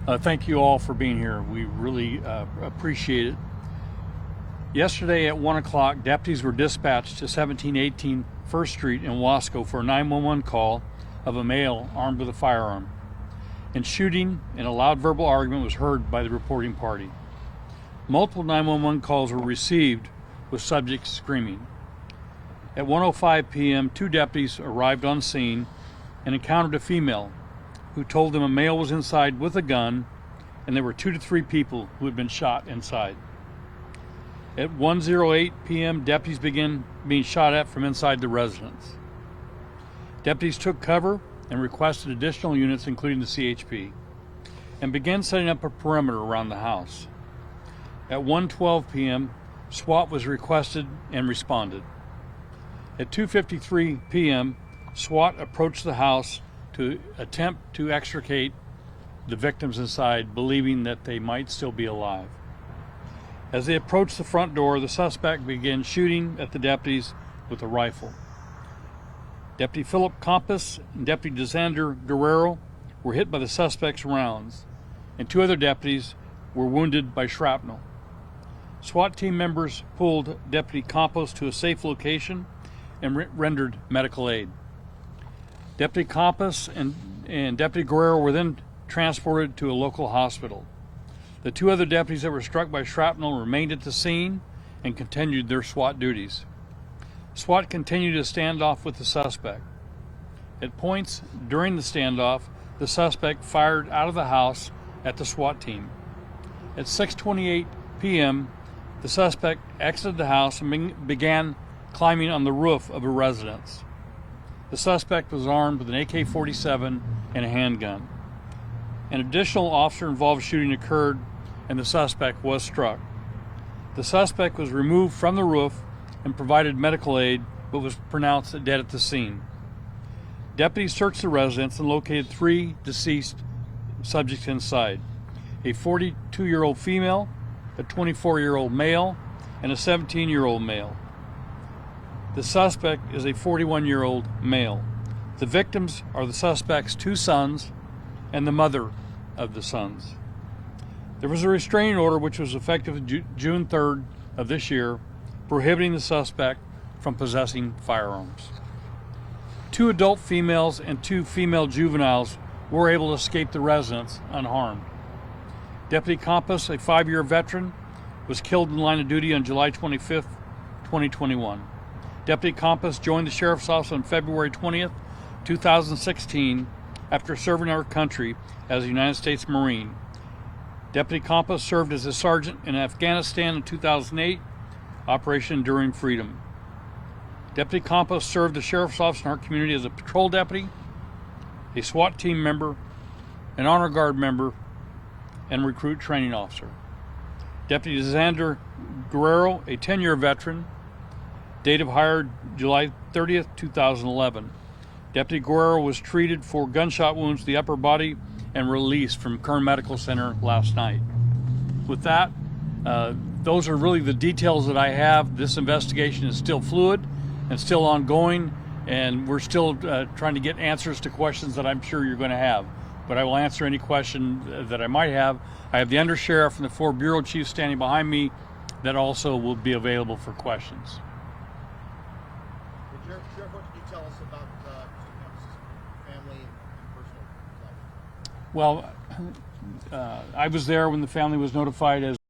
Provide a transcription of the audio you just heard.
Thank you all for being here. We really appreciate it. Yesterday at 1 o'clock, deputies were dispatched to 1718 First Street in Wasco for a 911 call of a male armed with a firearm. And shooting and a loud verbal argument was heard by the reporting party. Multiple 911 calls were received with subjects screaming. At 1:05 p.m., two deputies arrived on scene and encountered a female who told them a male was inside with a gun and there were 2 to 3 people who had been shot inside. At 1:08 p.m., deputies began being shot at from inside the residence. Deputies took cover and requested additional units, including the CHP, and began setting up a perimeter around the house. At 1:12 p.m., SWAT was requested and responded. At 2:53 p.m., SWAT approached the house to attempt to extricate the victims inside, believing that they might still be alive. As they approached the front door, the suspect began shooting at the deputies with a rifle. Deputy Philip Campos and Deputy Desander Guerrero were hit by the suspect's rounds, and 2 other deputies were wounded by shrapnel. SWAT team members pulled Deputy Campos to a safe location and rendered medical aid. Deputy Campos and Deputy Guerrero were then transported to a local hospital. The 2 other deputies that were struck by shrapnel remained at the scene and continued their SWAT duties. SWAT continued a standoff with the suspect. At points during the standoff, the suspect fired out of the house at the SWAT team. At 6:28 p.m., the suspect exited the house and began climbing on the roof of a residence. The suspect was armed with an AK-47 and a handgun. An additional officer-involved shooting occurred, and the suspect was struck. The suspect was removed from the roof and provided medical aid, but was pronounced dead at the scene. Deputies searched the residence and located 3 deceased subjects inside: a 42-year-old female, a 24-year-old male, and a 17-year-old male. The suspect is a 41-year-old male. The victims are the suspect's 2 sons and the mother of the sons. There was a restraining order which was effective June 3rd of this year, prohibiting the suspect from possessing firearms. 2 adult females and 2 female juveniles were able to escape the residence unharmed. Deputy Campos, a 5-year veteran, was killed in line of duty on July 25th, 2021. Deputy Campos joined the Sheriff's Office on February 20th, 2016, after serving our country as a United States Marine. Deputy Campos served as a sergeant in Afghanistan in 2008, Operation Enduring Freedom. Deputy Campos served the Sheriff's Office in our community as a patrol deputy, a SWAT team member, an Honor Guard member, and recruit training officer. Deputy Xander Guerrero, a 10-year veteran, date of hire July 30th, 2011. Deputy Guerrero was treated for gunshot wounds to the upper body and released from Kern Medical Center last night. With that, those are really the details that I have. This investigation is still fluid and still ongoing, and we're still trying to get answers to questions that I'm sure you're going to have. But I will answer any question that I might have. I have the Undersheriff and the 4 Bureau Chiefs standing behind me that also will be available for questions. Sheriff, what can you tell us about family and personal life? Well, I was there when the family was notified as